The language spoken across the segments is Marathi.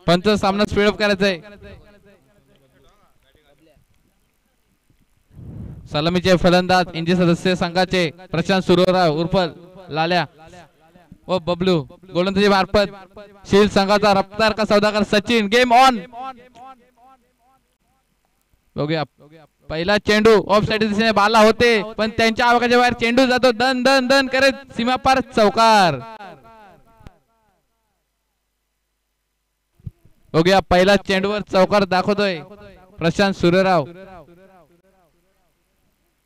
पंच सामना स्पीडअप करायचा आहे. सलामीचे फलंदाज इंजी सदस्य संघाचे प्रशांत सुरोराव उर्फ लाल्या व बबलू. गोलंदाजी मार्फत शील संघाचा रफ्तार का सौदागर सचिन. Game on. बघूया पहिला चेंडू ऑफ साइड दिशेने बाला होते पण त्यांच्या आवाजाच्या बाहेर चेंडू जातो. दन दन दन करत सीमा पार चौकार. बघूया पहिला चेंडूवर चौकार दाखवतोय प्रशांत सूर्यराव.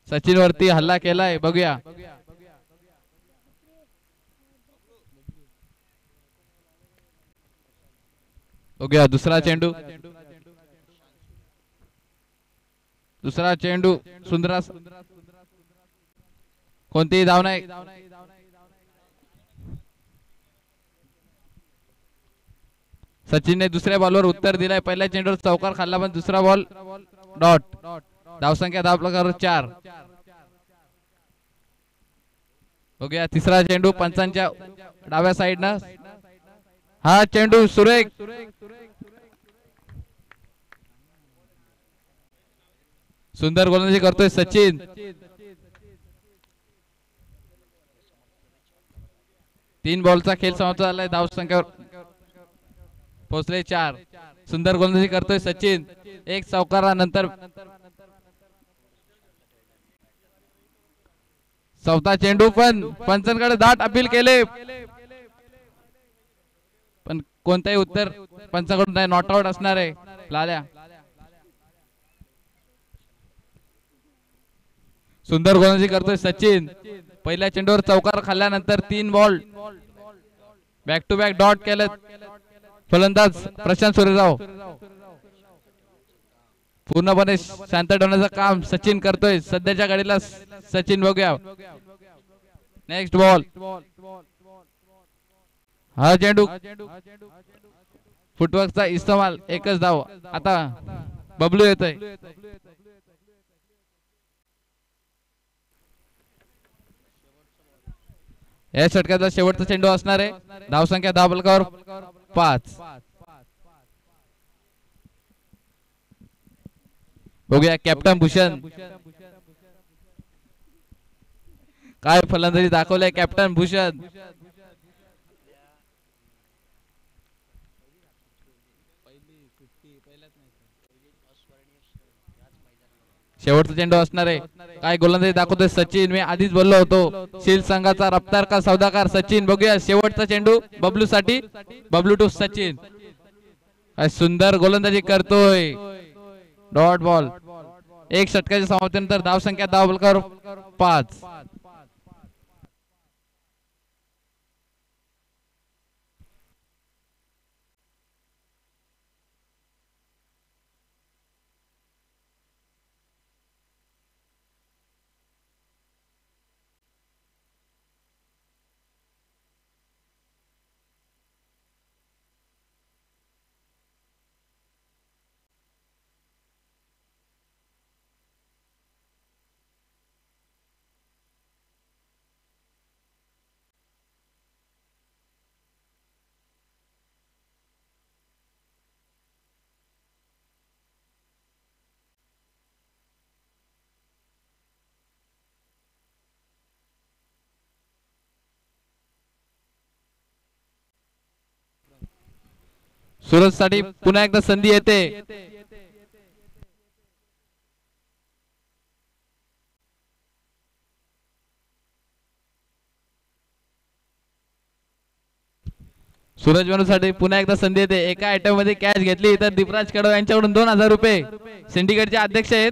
सचिन वरती हल्ला केलाय. बघूया बघूया दुसरा चेंडू. दुसरा चेंडू सुंदर. कोणतीही धाव नाही. सचिनने दुसऱ्या बॉलवर उत्तर दिलाय. पहिल्या चेंडूवर चौकार खाल्ला पण दुसरा बॉल डॉट. धावसंख्या धावफलकावर 4. बघूया तिसरा चेंडू पंचांच्या डाव्या साइडनं. हा चेंडू सुरेख. सुंदर गोलंदाजी करतोय सचिन. तीन बॉलचा खेळ समाप्त झालाय. धावसंख्येवर पोहोचले 4. सुंदर गोलंदाजी करतोय सचिन. एक चौकारानंतर चौथा चेंडू पण पंचांकडे दाट अपील केले पण कोणताही उत्तर पंचाकडून नाही. नॉट आउट असणार आहे लाल्या. सुंदर गोलंदाजी करतोय सचिन. पहिल्या चेंडूवर चौकार खाल्ल्यानंतर 3 ball back to back dot केले फलंदाज प्रशांत सूर्यराव. पूर्णपणे शांत ठेवण्याचं काम सचिन करतोय सध्याच्या घडीला. सचिन बघूया नेक्स्ट बॉल. हा चेंडू फुटवर्कचा इस्तेमाल. एकच धाव. आता बबलू येतोय. या षटकाचा शेवटचा चेंडू असणार आहे. धावसंख्या धावफलकावर 5. बघूया कॅप्टन भूषण काय फलंदाजी दाखवलंय. कॅप्टन भूषण शेवटचा चेंडू असणार आहे. काय गोलंदाजी दाखवतोय सचिन. मी आधीच बोललो होतो शील संघाचा रफ्तार का सौदागर सचिन. बघूया शेवटचा चेंडू बबलू साठी. बबलू टू सचिन. काय सुंदर गोलंदाजी करतोय. Dot ball. एक षटकाच्या समाप्तीनंतर धावसंख्या धावफलकावर 5. सुरत साठी पुन्हा एकदा संधी येते. सूरज बनूसाठी पुन्हा एकदा संधी येते. एका आयटम मध्ये कॅच घेतली तर दीपराज कडव यांच्याकडून 2000 रुपये. सिंडिकेटचे अध्यक्ष आहेत.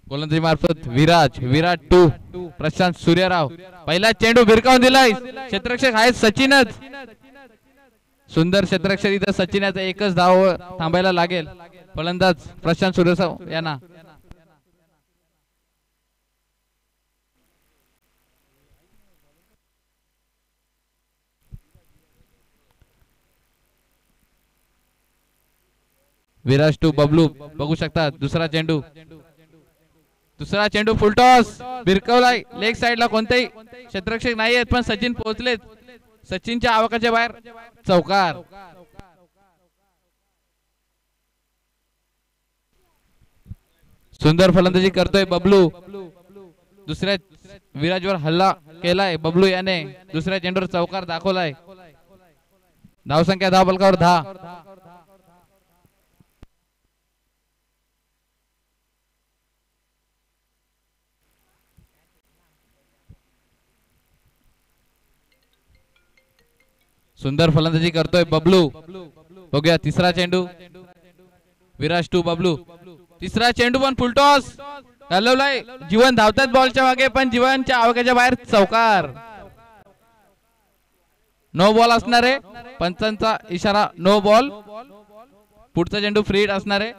गोलंदाजी मार्फत विराट 2 प्रशांत सूर्यराव. पहिला चेंडू भिरकावून दिलाय. क्षेत्ररक्षक आहेत सचिनच. सुंदर क्षेत्ररक्षक इथं सचिन याचा एकच धाव थांबायला लागेल फलंदाज प्रशांत सूर्यराव यांना. विराज टू बबलू बघू शकता दुसरा चेंडू फुलटॉस भिरकवलाय लेग साइडला कोणतेही क्षेत्ररक्षक नाही आहेत पण सचिन पोहोचलेत सचिनच्या आवाकाच्या बाहेर चौकार सुंदर फलंदाजी करतोय बबलू दुसऱ्या विराजवर हल्ला केलाय बबलू याने दुसऱ्या चेंडूवर चौकार दाखवलाय धावसंख्या 10 बलकावर 10 सुंदर फलंदाजी करतोय बबलू बघूया तिसरा चेंडू विराज टू बबलू तिसरा चेंडू पण फुलटॉस हलवलाय जीवन धावतात बॉलच्या मागे पण जीवनच्या आवाक्याच्या बाहेर चौकार नो बॉल असणार आहे पंचांचा इशारा नो बॉल पुढचा चेंडू फ्री हिट असणार आहे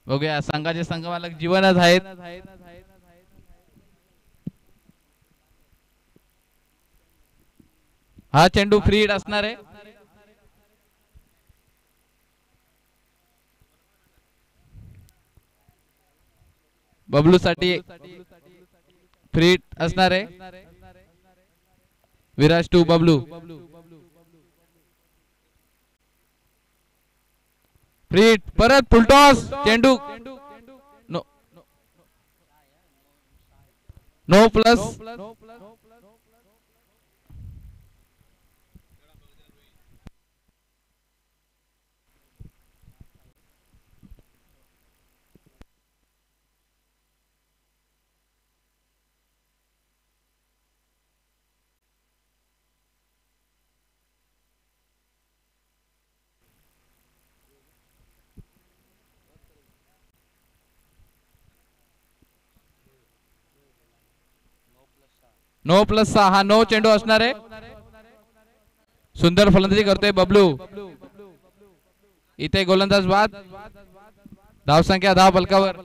बघूया संघाचे संघमालक जीवनच आहेत हा चेंडू फ्री हिट असणार आहे बबलू साठी फ्री हिट असणार आहे Viraj to Bablu free hit परत फुलटॉस चेंडू नो प्लस नो प्लस 6 हा नो चेंडू असणार आहे सुंदर फलंदाजी करतोय बबलू इथे गोलंदाज बाद धावसंख्या 10 बलकावर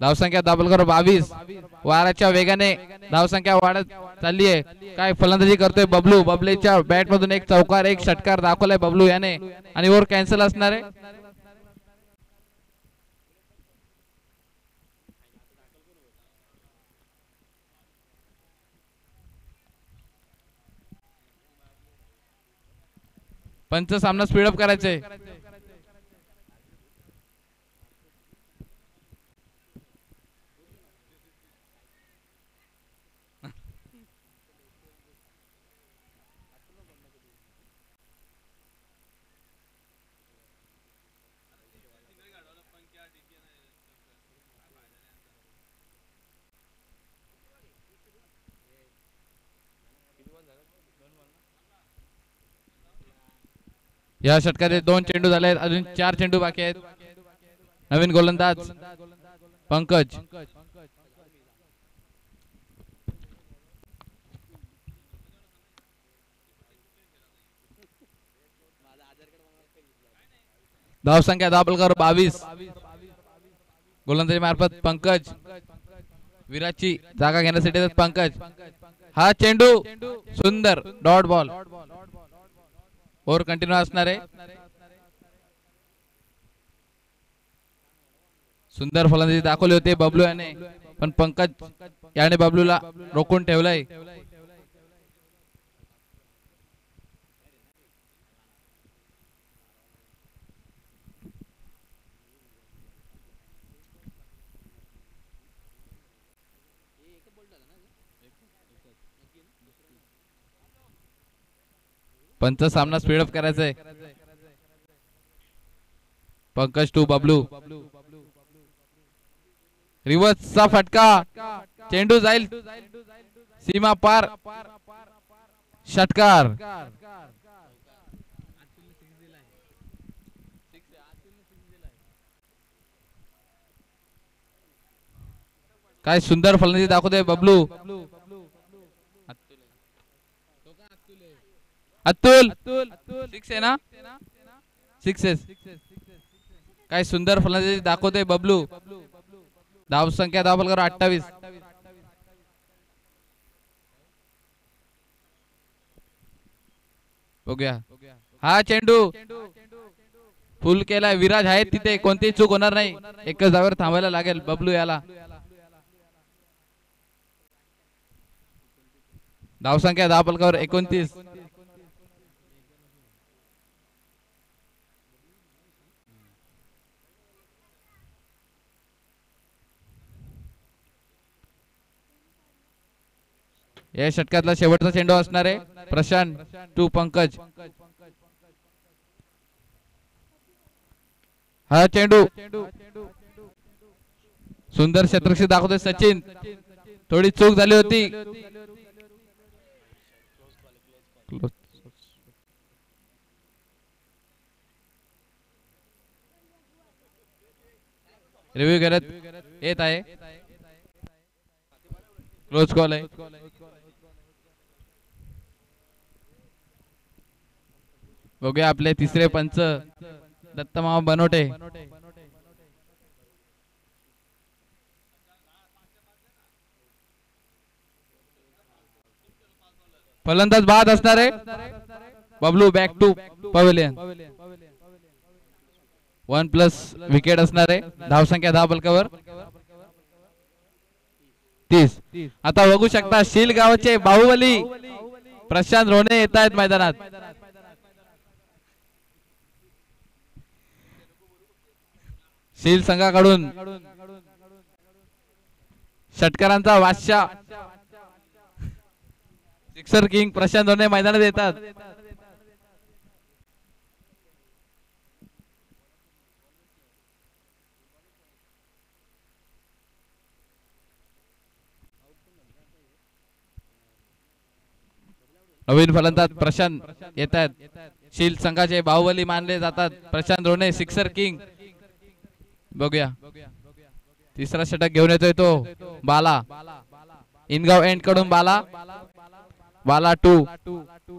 धावसंख्या 10 बलकावर 22 वाऱ्याच्या वेगाने धावसंख्या वाढत चालली आहे काय फलंदाजी करतोय बबलू बबलेच्या बॅट मधून एक चौकार एक षटकार दाखवलाय बबलू याने आणि ओव्हर कॅन्सल असणार आहे पंच सामना स्पीडअप करायचंय या षटकात 2 चेंडू झाले अजून 4 चेंडू बाकी आहेत नवीन गोलंदाज पंकज धावसंख्या 10 बलकावर 22 गोलंदाजी मार्फत पंकज विराटची जागा घेण्यासाठी पंकज हा चेंडू सुंदर डॉट बॉल ओव्हर कंटिन्यू असणार आहे सुंदर फलंदाजी दाखवली होती बबलू याने पण पंकज याने बबलूला रोखून ठेवलंय पंच सामना स्पीडअप करायचा आहे पंकज टू बबलू रिव्हर्सचा फटका चेंडू जाईल सीमा पार षटकार काय सुंदर फलंदाजी दाखवतोय बबलू अतुल 6 आहे ना 6 काय सुंदर फलंदाजी दाखवते बबलू. धाव संख्या धावफलकावर 28. बघूया हा चेंडू फुल केलाय. विराज आहेत तिथे, कोणतीही चूक होणार नाही. एकच धावावर थांबायला लागेल बबलू याला. धावसंख्या धावफलकावर 29. या षटकातला शेवटचा चेंडू असणार आहे. प्रशांत टू पंकज. हा चेंडू सुंदर शतरक्षक दाखवतोय सचिन. थोडी चूक झाली होती. रिव्ह्यू करत येत आहे. क्लोज कॉल आहे. बघूया आपले तिसरे पंच दत्तमामा बनोटे. फलंदाज बाद असणार आहे. Bablu back to pavilion. 1+ wicket असणार आहे. धावसंख्या धावफलकावर 30. आता बघू शकता शील गावाचे बाहुबली प्रशांत रोणे येत आहेत मैदानात. शील संघाकडून षटकारांचा बादशाह सिक्सर किंग प्रशांत रोणे मैदानात येतात. नवीन फलंदाज प्रशांत येत आहेत. शील संघाचे बाहुबली मानले जातात प्रशांत रोणे सिक्सर किंग. बघूया तिसरा षटक घेऊन येतोय तो बाला. इनगाव एंड कडून बाला 2.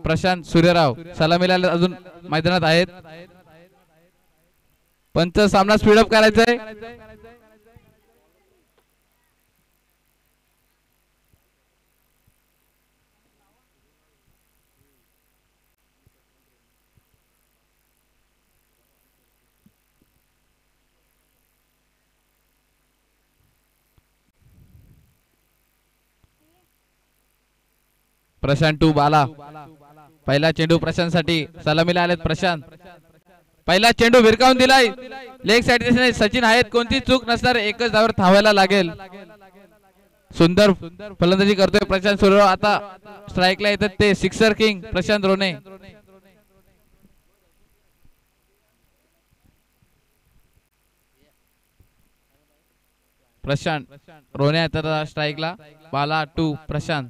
प्रशांत सूर्यराव सलामीला अजून मैदानात आहेत. पंच सामना स्पीडअप करायचा आहे. प्रशांत टू बाला. पहिला चेंडू प्रशांत साठी. सलामीला आलेत प्रशांत. पहिला चेंडू भिरकावून दिलाय. लेग साइड दिसणे सचिन आहेत. कोणती चूक नसणार. एकच धावावर थांबायला लागेल. सुंदर फलंदाजी करतोय प्रशांत सूर्यराव. आता स्ट्राईकला येतात ते सिक्सर किंग प्रशांत रोणे. प्रशांत रोणे आता स्ट्राईकला. बाला 2 प्रशांत.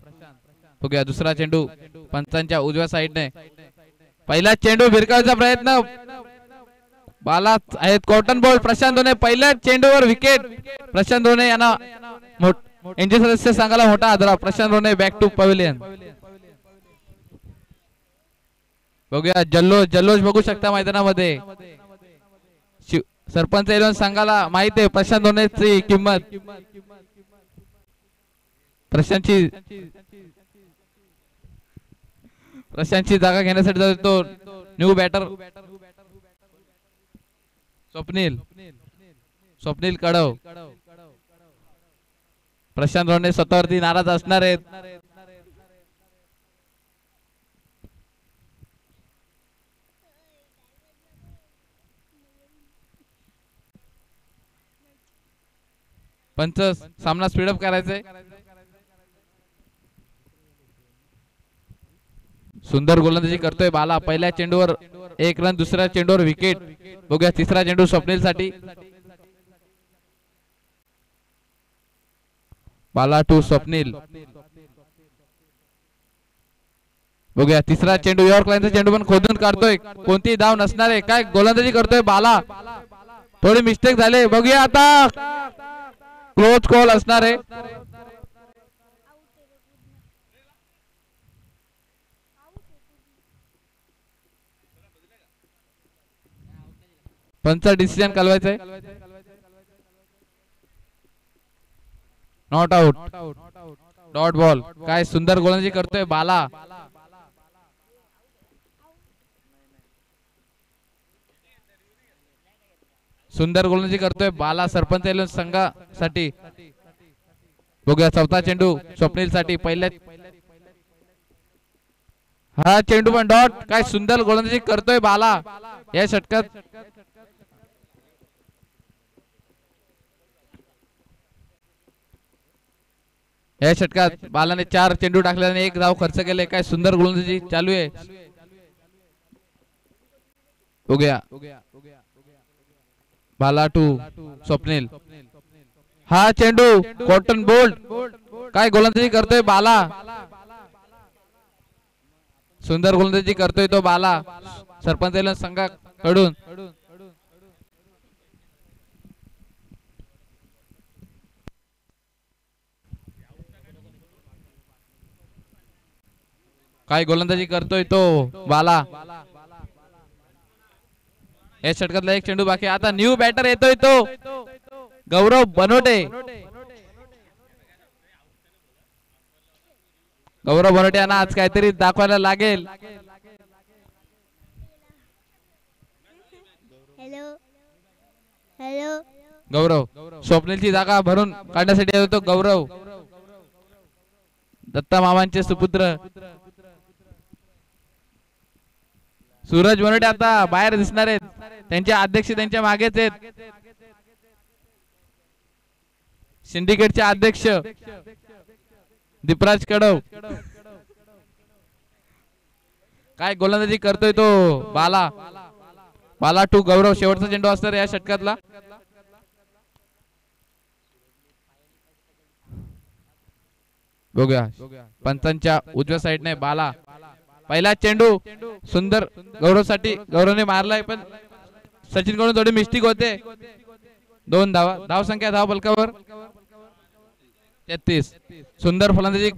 बघूया दुसरा चेंडू पंचांच्या उजव्या साइडने. पहिला चेंडू भिरकावण्याचा प्रयत्न. बाला आहेत कॉटन बॉल. प्रशांत रोणे पहिल्या चेंडूवर विकेट. प्रशांत रोणे यांना एनजी सदस्य संघाला मोठा आदरा. Prashant Rone back to pavilion. बघूया जल्लोष बघू शकता मैदानामध्ये. सरपंच एलवन संघाला माहिती आहे प्रशांत रोणेची किंमत. प्रशांतची जागा घेण्यासाठी जातो न्यू बॅटर स्वप्नील कडव. प्रशांत रोणे स्वतःवरती नाराज असणार आहेत. पंच सामना स्पीडअप करायचंय. सुंदर गोलंदाजी करतोय बाला. पहिल्या चेंडूवर 1 रन. दुसऱ्या चेंडूवर विकेट. बघूया तिसरा चेंडू स्वप्नील साठी. बाला 2 स्वप्नील. बघूया तिसरा चेंडू यॉर्क लाईनचा चेंडू पण खोदून काढतोय. कोणती धाव नसणार आहे. काय गोलंदाजी करतोय बाला. थोडी मिस्टेक झाले. बघूया आता क्लोज कॉल असणार आहे. पंचा डिसिजन कळवायचंय. Not out. Dot ball. काय सुंदर गोलंदाजी करतोय बाला. सुंदर गोलंदाजी करतोय बाला सरपंच संघासाठी. बघूया चौथा चेंडू स्वप्नील साठी. पहिल्या हा चेंडू पण डॉट. काय सुंदर गोलंदाजी करतोय बाला या षटकात. या षटकात बालाने 4 चेंडू टाकल्याने 1 धाव खर्च केले. काय सुंदर गोलंदाजी चालू आहे. बघूया बाला टू स्वप्नील. हा चेंडू कॉटन बोल्ट. काय गोलंदाजी करतोय बाला. सुंदर गोलंदाजी करतोय तो बाला सरपंच संघाकडून. काय गोलंदाजी करतोय तो बाला. या षटकातला 1 चेंडू बाकी. आता न्यू बॅटर येतोय तो गौरव बनोटे. गौरव बनोटे यांना आज काहीतरी दाखवायला लागेल. गौरव स्वप्नीलची जागा भरून काढण्यासाठी येतो गौरव. दत्ता मामांचे सुपुत्र सूरज बनोटे आता बाहेर दिसणार आहेत. त्यांचे अध्यक्ष त्यांच्या मागेच आहेत. सिंडिकेटचे अध्यक्ष दीपराज कडव. काय गोलंदाजी करतोय तो बाला. बाला टू गौरव. शेवटचा चेंडू असणार या षटकातला. बघूया पंचांच्या उजव्या साईडने बाला. पहिला चेंडू सुंदर गौरव साठी. गौरवने मारलाय पण सचिन कडून थोडी मिस्टेक होते. 2 धावा. धाव संख्या धाव फलकावर 33. सुंदर फलंदाजी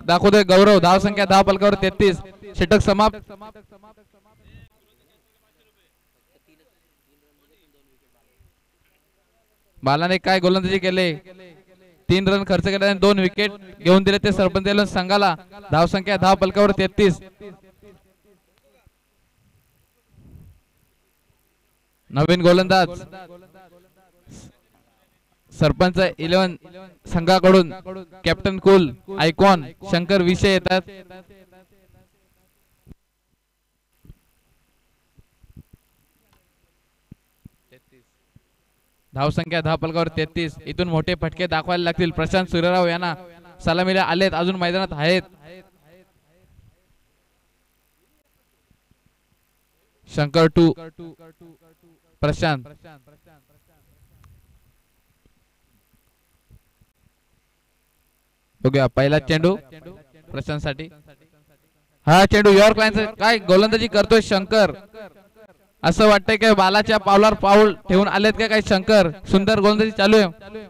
दाखवतोय गौरव. धाव संख्या धाव फलकावर 33. षटक समाप्त. बालाने काय गोलंदाजी केले. 3 रन खर्च केल्याने 2 विकेट घेऊन दिले ते सरपंच संघाला. धाव संख्या धाव फलकावर 33. नवीन गोलंदाज सरपंच 11 संघाकडून कॅप्टन कुल आयकॉन शंकर विषय येतात. धाव संख्या धाव फलकावर 33. इथून मोठे फटके दाखवायला लागतील. प्रशांत सूर्यराव यांना सलामीला आलेत. अजून मैदानात आहेत. शंकर टू प्रशांत. बघूया पहिला चेंडू प्रशांत साठी. हा चेंडू यॉर्क लाईन. काय गोलंदाजी करतोय शंकर. असं वाटतंय की बालाच्या पावलावर पाऊल ठेवून आलेत का काय शंकर. सुंदर गोलंदाजी चालू आहे.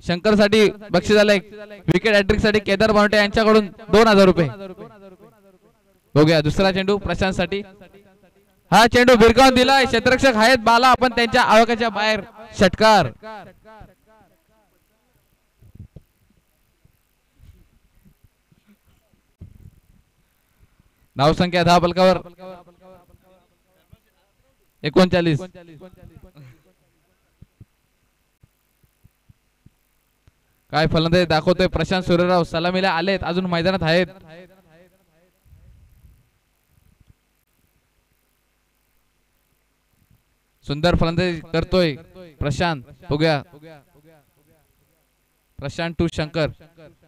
शंकर साठी बक्षीस आलंय. विकेट हॅट्रिक साठी केदार बनोटे यांच्याकडून 2000 रुपये. बघूया दुसरा चेंडू प्रशांत साठी. हा चेंडू भिरकावून दिलाय. क्षेत्ररक्षक आहेत बाला आपण त्यांच्या आवाक्याच्या बाहेर. षटकार. धाव संख्या धाव फलकावर 39. काय फलंदाजी दाखवतोय प्रशांत सूर्यराव. सलामीला आलेत. अजून मैदानात आहेत. सुंदर फलंदाजी करतोय प्रशांत. बघूया प्रशांत टू शंकर.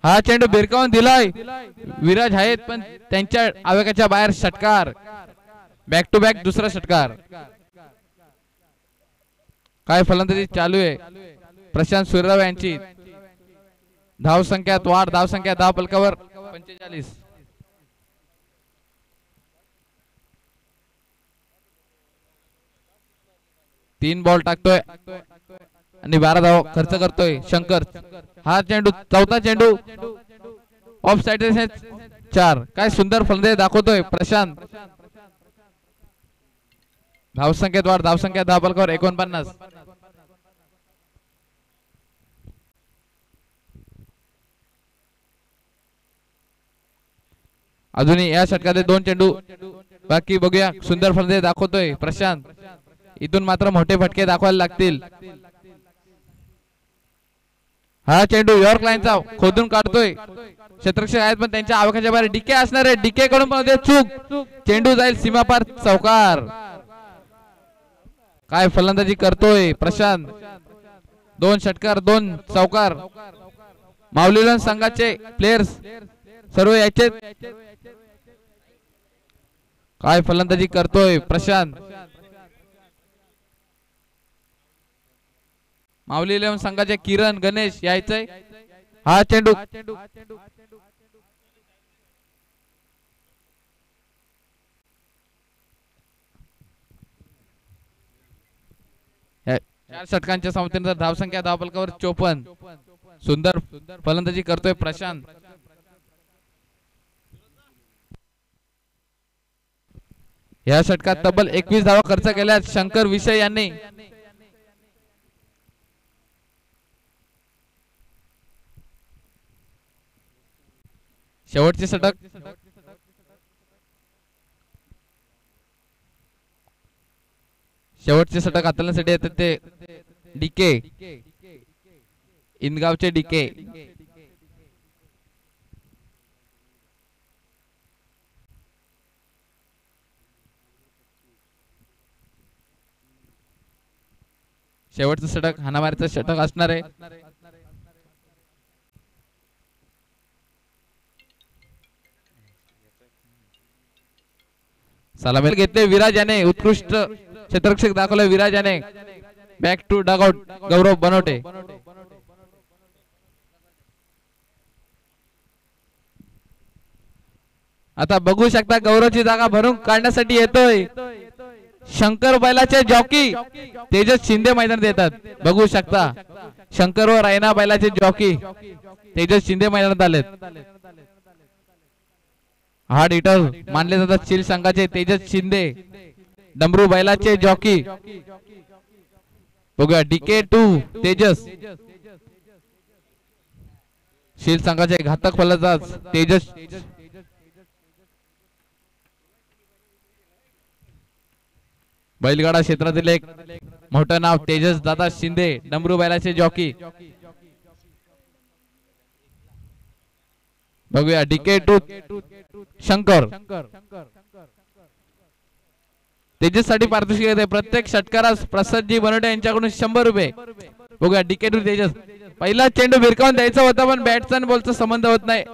हा चेंडू भिरकावून दिलाय. विराज आहेत पण त्यांच्या आवेगाच्या बाहेर. षटकार. बॅक टू बॅक दुसरा षटकार. काय फलंदाजी चालू आहे प्रशांत सूर्यराव यांची. धाव संख्यात वाढ. धाव संख्या धाव फलकावर 45. तीन बॉल टाकतोय आणि 12 धाव खर्च करतोय शंकर. हा चेंडू चौथा चेंडू ऑफ साइड 4. काय सुंदर फलंदाजी दाखवतोय प्रशांत. धावसंख्येत वाढ, धावसंख्या धावफलकावर 49. अजूनही या षटकाचे 2 चेंडू बाकी. बघूया सुंदर फलंदाजी दाखवतोय प्रशांत. इथून मात्र मोठे फटके दाखवायला लागतील. हा चेंडू यॉर्क लाईनचा खोदून काढतोय. क्षेत्ररक्षक आहेत पण त्यांच्या आवाक्याच्या बाहेर डीके असणार आहे. डीके कडून पण चूक. चेंडू जाईल सीमापार, चौकार. काय फलंदाजी करतोय प्रशांत. 2 षटकार 2 चौकार. माऊलीलन संघाचे प्लेयर्स सर्व याचे. काय फलंदाजी करतोय प्रशांत. माऊली इलेव्हन संघाचे किरण गणेश यायचंय. हा चेंडू चार षटकांच्या समतेनंतर धावसंख्या धावफलकावर 54. सुंदर फलंदाजी करतोय प्रशांत. या षटकात तब्बल 21 धावा खर्च केल्या शंकर विषय यांनी. शेवटचे षटक. शेवटचे षटक हाताळण्यासाठी येतात ते डीके, इनगावचे डीके. शेवटचं षटक हाणामारीचं षटक असणार आहे. सलामी घेतले विराज याने. उत्कृष्ट क्षेत्ररक्षक दाखवले विराज याने. बॅक टू डगआउट गौरव बनवटे. आता बघू शकता गौरवची जागा भरून काढण्यासाठी येतोय शंकर बैलाचे जॉकी तेजस शिंदे मैदान देतात. बघू शकता शंकर व रायना बैलाचे जॉकी तेजस शिंदे मैदानात आलेत. हार्ड हिटर मानले जातात शील संघाचे तेजस शिंदे. डमरू बैलाचे जॉकी. बघूया डीके 2 तेजस. शील संघाचे घातक फलंदाज तेजस. बैलगाडा क्षेत्रातील एक मोठं नाव तेजस दादा शिंदे. डमरू बैलाचे जॉकी. बघूया डीके 2 शंकर. तेजस साठी पारितोषिक येते प्रत्येक षटकारास प्रसादजी बनवटे यांच्याकडून 100 रुपये. बघूया डीके 2 तेजस. पहिला चेंडू भिरकावून द्यायचा होता पण बॅटचा आणि बॉलचा संबंध होत नाही.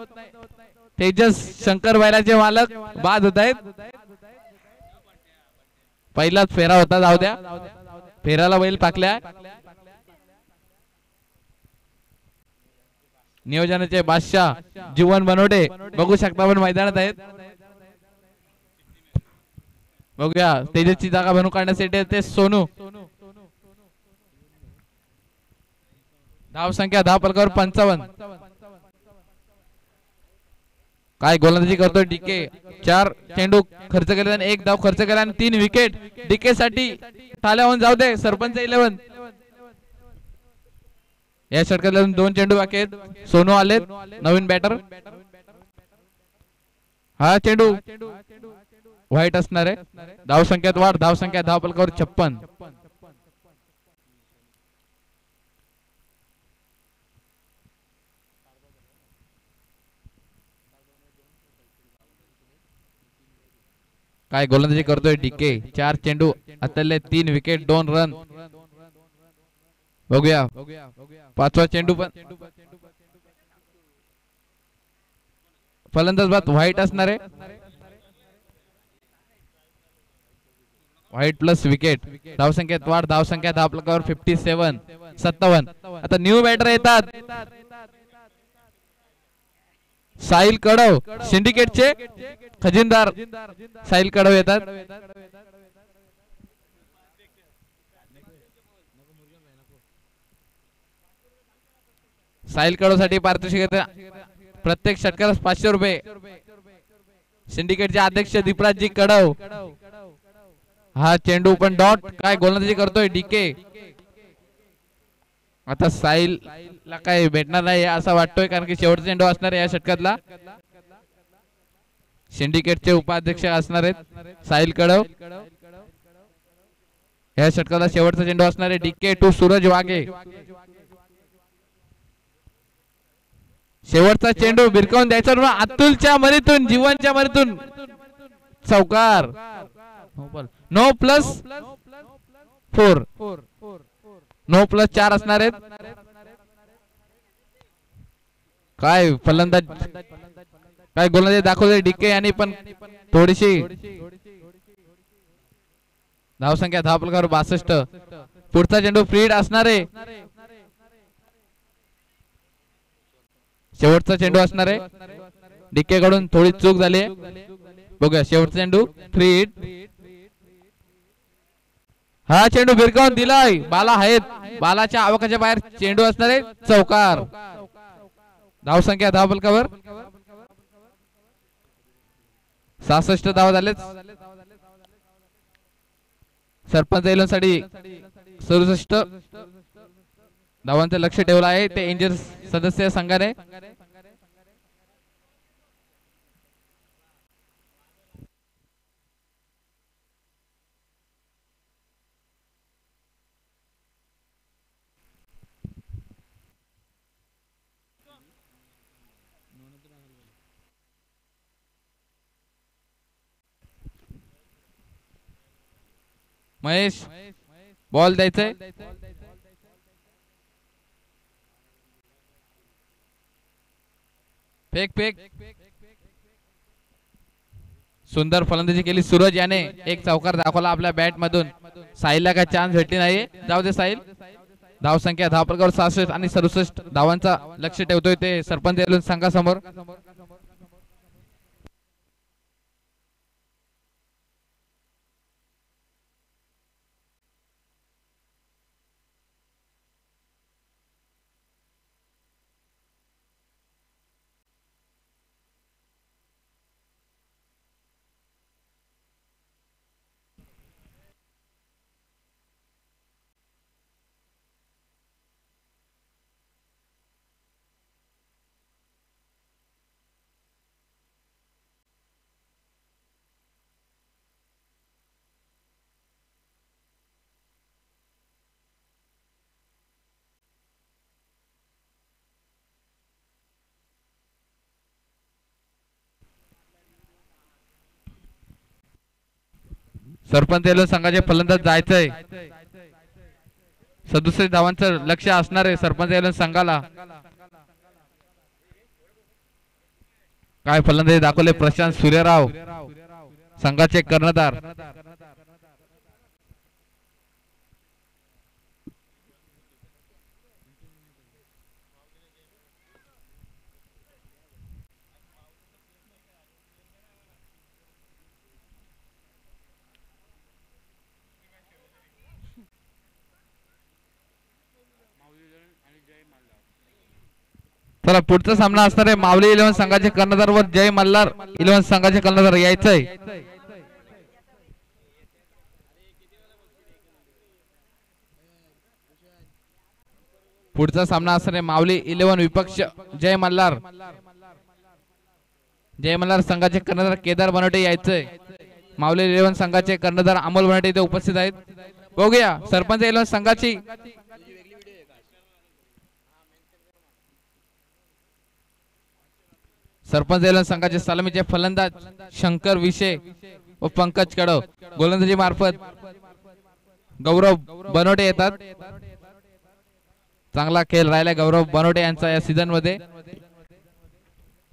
तेजस शंकर बैलाचे मालक बाद होत आहेत. पहिलाच फेरा होता. जाऊ द्या फेराला बैल पाकल्या. नियोजनाचे बादशाह जीवन बनवटे बघू शकता पण मैदानात आहेत. बघूया तेजसची जागा बनवून काढण्यासाठी ते सोनू. धावसंख्या धावफलकावर 55. काय गोलंदाजी करतोय डीके. 4 चेंडू खर्च केले आणि 1 धाव खर्च केला आणि 3 विकेट. डीके साठी टाळ्या होऊन जाऊ दे सरपंच 11. या षटकात 2 चेंडू बाकी आहेत. सोनू आलेत नवीन बॅटर. हा चेंडू व्हाईट असणार आहे. धावसंख्यात वाढ, धावसंख्या धावफलकावर 56. काय गोलंदाजी करतोय डीके. 4 चेंडू हाताळले 3 विकेट 2 रन. बघूया 5वा चेंडू पण फलंदाज बाद व्हाईट असणार आहे. White plus wicket. धावसंख्येत वाढ, धावसंख्या धावफलकावर 57 57. आता न्यू बॅटर येतात साहिल कडव. सिंडिकेटचे खजिनदार साहिल कडव येतात. साहिल कडव साठी पारितोषिक येते प्रत्येक षटकारास 500 रुपये. सिंडिकेटचे अध्यक्ष दीपराजजी कडव. हा चेंडू पण डॉट. काय गोलंदाजी करतोय डीके. आता साहिल ला काय भेटणार नाही असं वाटतोय कारण की शेवटचा चेंडू असणार आहे या षटकातला. सिंडिकेटचे उपाध्यक्ष असणार आहेत साहिल कडव. या षटकाला शेवटचा चेंडू असणार आहे डीके टू सूरज वाघे. शेवटचा चेंडू भिरकावून द्यायचा अतुलच्या मरीतून जीवनच्या मरीतून चौकार. नो प्लस 4 नो प्लस 4 असणार आहेत. काय फलंदाज काय गोलंदाजी दाखवले डीके यांनी पण थोडीशी. धावसंख्या धावफलकावर 62. पुढचा चेंडू फ्रीड असणार आहे. शेवटचा चेंडू असणार आहे डीके कडून थोडी चूक झाली. बघूया शेवटचा चेंडू फ्रीड. हा चेंडू भिरकावून दिलाय. बाला आहेत. बालाच्या आवाकाच्या बाहेर चेंडू असणार आहे चौकार. धावसंख्या धावफलकावर 66 धावा झालेत. सरपंच एलनसाठी 67 धावांचं लक्ष ठेवलं आहे ते इंजर सदस्य संघाने. महेश बॉल द्यायचंय. Fake fake. सुंदर फलंदाजी केली सूरज याने. एक चौकार दाखवला आपल्या बॅट मधून. साहिलला काय चान्स भेटली नाही. जाऊ दे साहिल. धावसंख्या धावफलकावर 66 आणि 67 धावांचा लक्ष ठेवतोय ते सरपंच एलून संघासमोर. सरपंच एलून संघाचे फलंदाज जायचंय. 67 धावांचं लक्ष असणार आहे सरपंच एलून संघाला. काय फलंदाजी दाखवले प्रशांत सूर्यराव संघाचे कर्णधार. चला पुढचा सामना असणार आहे मावली 11 संघाचे कर्णधार व जय मल्हार 11 संघाचे कर्णधार यायचंय. पुढचा सामना असणार आहे मावली 11 विपक्ष जय मल्हार. जय मल्हार संघाचे कर्णधार केदार बनवटे यायचंय. मावली 11 संघाचे कर्णधार अमोल बनवटे इथे उपस्थित आहेत. बघूया सरपंच 11 संघाची सरपंच एलवन संघाचे सलामीचे फलंदाज शंकर विशे व पंकज कडव. गोलंदाजी मार्फत गौरव बनवटे येतात. चांगला खेळ राहिला गौरव बनवटे यांचा या सीझन मध्ये.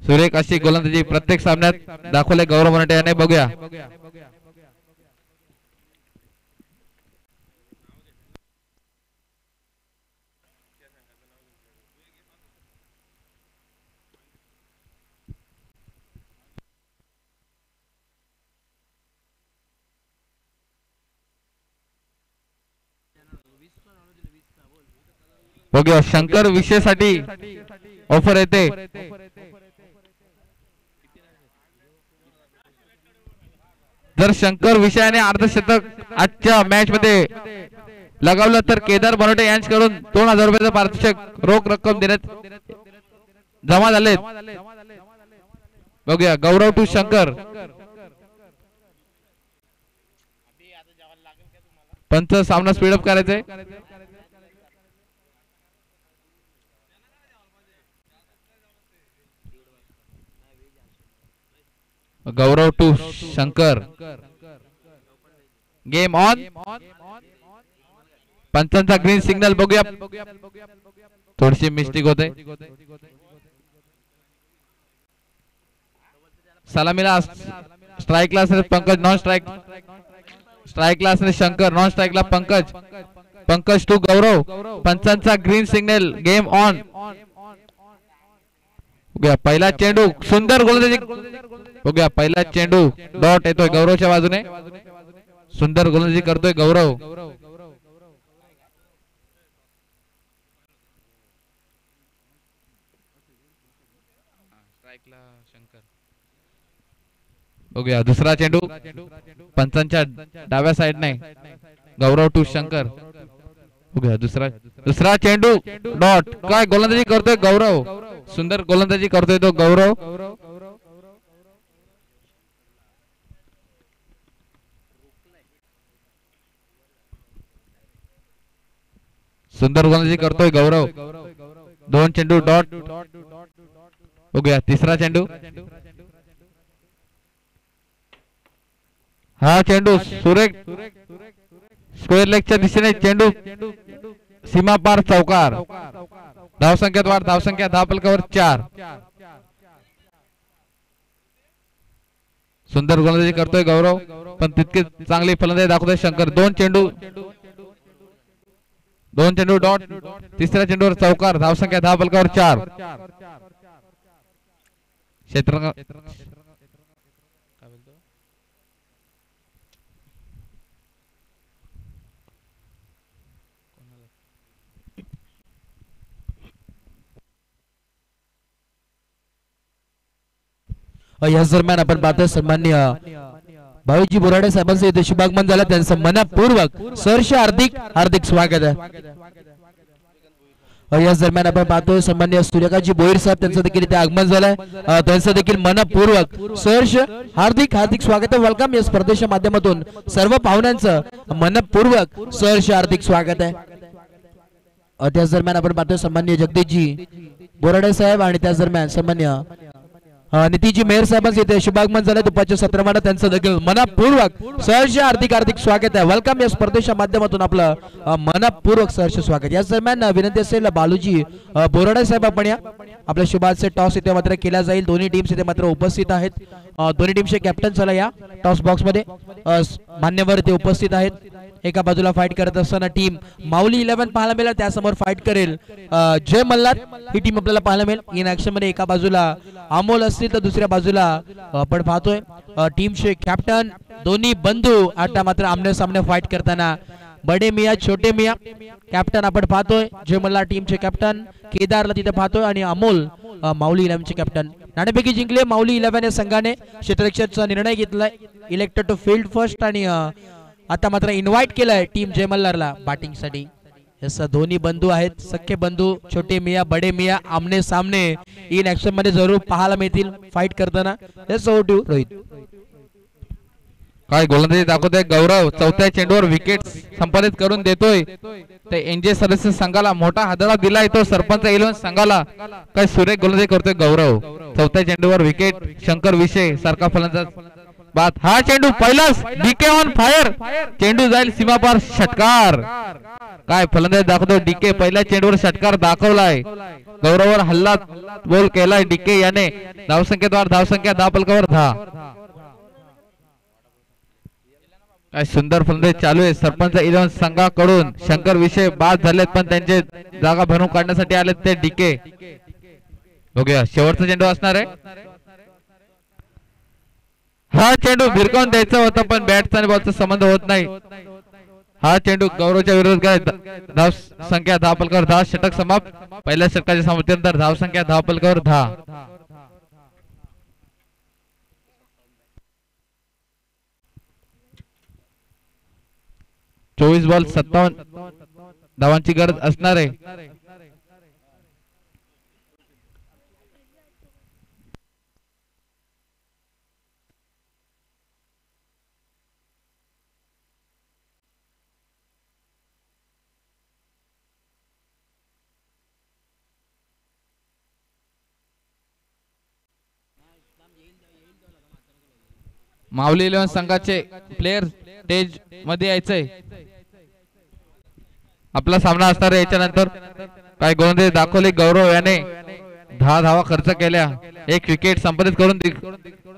सुरेख अशी गोलंदाजी प्रत्येक सामन्यात दाखवले गौरव बनवटे याने. बघूया बघूया शंकर विषयसाठी ऑफर येते. जर शंकर विषयाने अर्धशतक आजच्या मॅच मध्ये लगावलं तर केदार बनवटे यांच्याकडून 2000 रुपयाचं पारितोषिक रोख रक्कम देण्यात जमा झाले. बघूया गौरव टू शंकर. पंच सामना स्पीडअप करायचंय. Gaurav to Shankar. Game on. पंचांचा ग्रीन सिग्नल बघूया. थोडीशी मिस्टेक होते. सलामीला स्ट्राईकला असेल पंकज, नॉन स्ट्राईक स्ट्राईकला असेल शंकर, नॉन स्ट्राईकला पंकज. पंकज टू गौरव. पंचांचा ग्रीन सिग्नल. Game on. बघूया पहिला चेंडू. सुंदर गोलंदाजी. बघूया पहिला चेंडू. डॉट येतोय गौरवच्या बाजूने. सुंदर गोलंदाजी करतोय गौरव. बघूया दुसरा चेंडू. पंचांच्या डाव्या साइडने गौरव टू शंकर. बघूया दुसरा चेंडू. डॉट. काय गोलंदाजी करतोय गौरव. सुंदर गोलंदाजी करतोय तो गौरव. सुंदर गोलंदाजी करतोय गौरव. 2 चेंडू. डॉट. बघूया तिसरा चेंडू. हा चेंडू सुरेख स्क्वेअर लेगच्या दिशेने चेंडू सीमा पार चौकार. धावसंख्यात वाढ. धावसंख्या धावफलकावर 4. सुंदर गोलंदाजी करतोय गौरव पण तितके चांगली फलंदाजी दाखवतोय शंकर. 2 चेंडू. डॉट. तिसऱ्या चेंडूवर चौकार. धावसंख्या धावफलकावर 4. क्षेत्र याच दरम्यान आपण पाहतोय सन्माननीय भाऊजी बोराडे साहेबांचं इथे शुभागमन झालं. त्यांचं मनपूर्वक सहर्ष हार्दिक स्वागत आहे. याच दरम्यान आपण पाहतोय सन्माननीय सूर्यकांतजी भोईर साहेब त्यांचं देखील इथे आगमन झालंय. त्यांचं देखील मनपूर्वक सहर्ष हार्दिक स्वागत आहे. वेलकम. या स्पर्धेच्या माध्यमातून सर्व पाहुण्यांचं मनपूर्वक सहर्ष हार्दिक स्वागत आहे. त्याच दरम्यान आपण पाहतोय सन्माननीय जगदीशजी बोराडे साहेब आणि त्याच दरम्यान सन्मान्य नितीजी मेहर साहेबांचे इथे शुभागमन झाले. दुपारच्या सत्रामध्ये त्यांचं देखील मनपूर्वक सहर्ष हार्दिक स्वागत आहे. वेलकम. या स्पर्धेच्या माध्यमातून आपलं मनपूर्वक सहर्ष स्वागत. याच दरम्यान विनंती असेल बालूजी बोराडे साहेब आपण या. आपल्या शुभाचे टॉस इथे मात्र केला जाईल. दोन्ही टीम्स इथे मात्र उपस्थित आहेत. दोन्ही टीमचे कॅप्टन चला या टॉस बॉक्स मध्ये. मान्यवर ते उपस्थित आहेत. एका बाजूला फाईट करत असताना टीम माऊली 11 पाहायला मिळेल. त्यासमोर फाईट करेल जय मल्हार ही टीम आपल्याला पाहायला मिळेल. इन ऍक्शन मध्ये एका बाजूला अमोल असतील तर दुसऱ्या बाजूला आपण पाहतोय टीमचे कॅप्टन दोन्ही बंधू आता मात्र आमने सामने फाईट करताना बडे मिया छोटे मिया. कॅप्टन आपण पाहतोय जय मल्हार टीमचे कॅप्टन केदारला तिथे पाहतोय आणि अमोल माऊली 11 चे कॅप्टन. नाणेफेकी जिंकले माऊली 11 या संघाने. क्षेत्ररक्षणाचा निर्णय घेतलाय. इलेक्टेड टू फील्ड फर्स्ट आणि आता मात्र इन्व्हाइट केलाय टीम जय मल्हारला बॅटिंग साठी. जसं दोन्ही बंधू आहेत सख्खे बंधू छोटे मिया बडे मिया आमने सामने इन ऍक्शन मध्ये जरूर पाहायला मिळतील फाईट करताना. रोहित. काय गोलंदाजी दाखवतोय गौरव. चौथ्या चेंडूवर विकेट संपादित करून देतोय. ते एनजे सदस्य संघाला मोठा हादरा दिला येतो. सरपंच 11 संघाला काय सुरेख गोलंदाजी करतोय गौरव. चौथ्या चेंडूवर विकेट. शंकर विषय सारखा फलंदाज बाद. हा चेंडू पहिलाच डीके ऑन फायर. चेंडू जाईल सीमापार. षटकार. काय फलंदाज दाखवतोय डीके. पहिल्या चेंडूवर षटकार दाखवलाय. गौरववर हल्ला बोल केलाय डीके याने. धावसंख्येत वाढ. धावसंख्या धावफलकावर 10. काय सुंदर फलंदाजी चालू आहे सरपंच 11 संघाकडून. शंकर विषय बाद झालेत पण त्यांचे जागा भरून काढण्यासाठी आलेत ते डीके. बघूया शेवटचा चेंडू असणार आहे. हा चेंडू भिरकावून द्यायचा होता पण बॅटचा आणि बॉलचा संबंध होत नाही. हा चेंडू गौरवच्या विरोधात. धाव संख्या धावफलकावर 10. षटक समाप्त. पहिल्या षटकाच्या समाप्तीनंतर धाव संख्या धावफलकावर 10. 24 बॉल 57 धावांची गरज असणार आहे. माऊली 11 संघाचे प्लेयर स्टेज मध्ये यायचंय. आपला सामना असणार आहे. याच्यानंतर काय गोलंदाजी दाखवली. गौरव याने 10 धावा खर्च केल्या. एक विकेट संपादित करून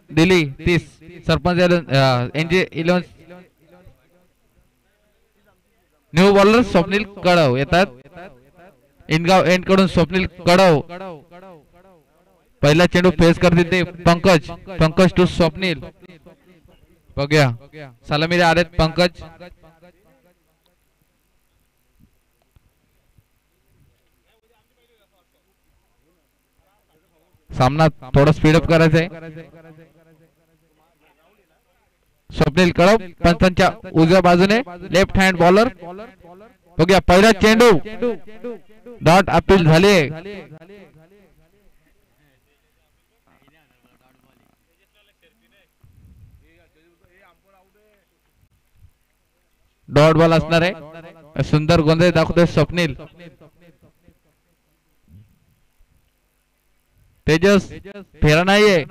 दिली. 30 सरपंच NJ 11 new bowler Swapnil Kadav येतात. इनगाव एंड कडून स्वप्नील कडव पहिला चेंडू फेस करतील ते पंकज टू स्वप्नील. बघूया सलामीला आलेत पंकज. सामना थोडा स्पीडअप करायचा आहे. स्वप्नील कडव पंचांच्या उजव्या बाजूने लेफ्ट हँड बॉलर. बघूया पहिला चेंडू डॉट अपील झाले. डॉट बॉल असणार आहे. सुंदर गोंधळ दाखवतोय स्वप्नील. तेजस फेरा नाहीये.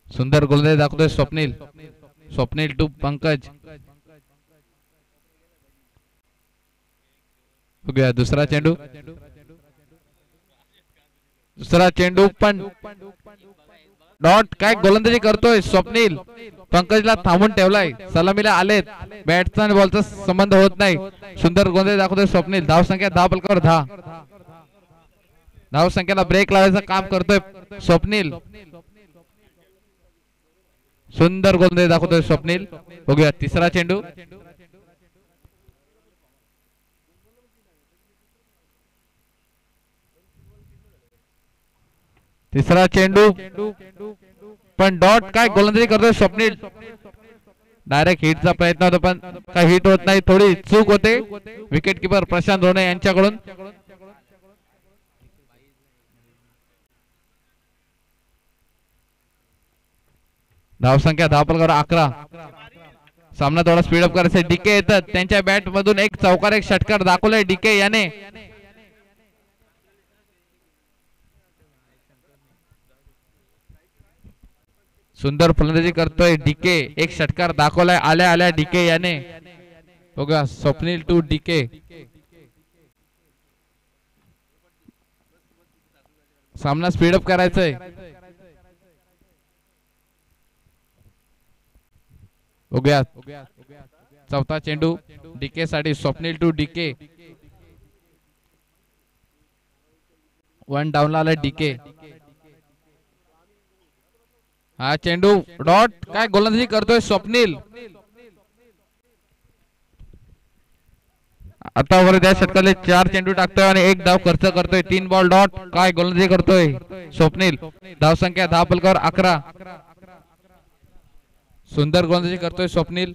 सुंदर गोलंदाजी दाखवतोय स्वप्नील टू पंकज. बघूया दुसरा चेंडू पण डॉट. काय गोलंदाजी करतोय स्वप्नील. पंकजला थांबून ठेवलाय. सलामीला आलेत. बॅटचा आणि बॉलचा संबंध होत नाही. सुंदर गोलंदाजी दाखवतोय स्वप्नील. धाव संख्या 10 बलकावर 10. धाव संख्येला ब्रेक लावायचं काम करतोय स्वप्नील. सुंदर गोलंदाजी दाखवतोय स्वप्नील. बघूया तिसरा चेंडू. पण डॉट. काय गोलंदाजी करतोय स्वप्नील. डायरेक्ट हिटचा प्रयत्न होता पण काय हिट होत नाही. थोडी चूक होते विकेट किपर प्रशांत रोणे यांच्याकडून. धाव संख्या 10 बलकावर 11. सामना थोडा स्पीडअप करायचा. डीके येतात. त्यांच्या बॅट मधून एक चौकार एक षटकार दाखवलाय डीके याने. सुंदर फलंदाजी करतोय डीके. एक षटकार दाखवलाय आल्या डीके याने. बघा स्वप्नील टू डीके. सामना स्पीडअप करायचंय. बघूया चौथा चेंडू डीके साठी. Swapnil to DK. 1 डाऊनला आलाय डीके. हा चेंडू डॉट. काय गोलंदाजी करतोय स्वप्नील. आतापर्यंत त्या षटकाले 4 चेंडू टाकतोय आणि 1 धाव खर्च करतोय. 3 बॉल डॉट. काय गोलंदाजी करतोय स्वप्नील. धाव संख्या 10 बलकावर 11. सुंदर गोलंदाजी करतोय स्वप्नील.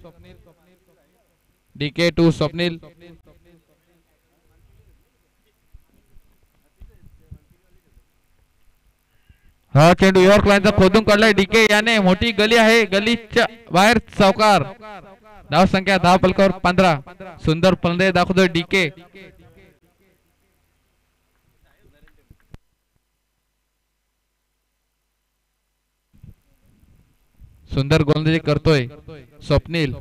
DK to Swapnil. हा चेंडू यॉर्क लाईनचा खोदून काढलाय डीके याने. मोठी गली आहे. गलीच्या बाहेर चौकार. धाव संख्या 10 बलकावर 15. सुंदर फलंदाजी दाखवतोय डीके. सुंदर गोलंदाजी करतोय स्वप्नील.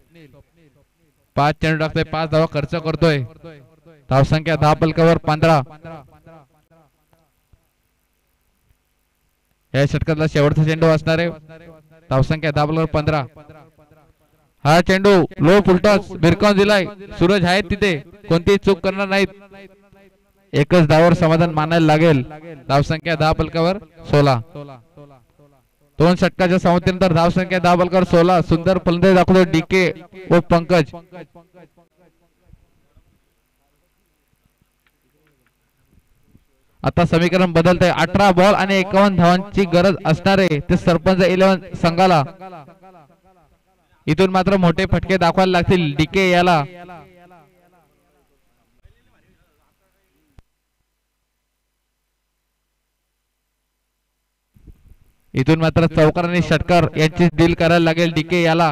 5 चेंडू टाकतोय. 5 धावा खर्च करतोय. धाव संख्या 10 बलकावर 15. या षटकातला शेवटचा चेंडू असणार आहे. धाव संख्या 10 बलकावर 15. हा चेंडू लो फुलटॉस भिरकावून दिलाय. सूरज आहेत तिथे. कोणतीही चूक करणार नाहीत. एकच धावावर समाधान मानायला लागेल. धाव संख्या 10 बलकावर 16. 2 षटकाच्या समाप्तीनंतर धाव संख्या 10 बलकावर 16. सुंदर फलंदाजी दाखवतो डीके व पंकज. आता समीकरण बदलतंय. 18 बॉल आणि 51 धावांची गरज असणारे ते सरपंच 11 संघाला इथून मात्र मोठे फटके दाखवायला लागतील. डीके याला इथून मात्र चौकार आणि षटकार यांची डील करायला लागेल. डीके याला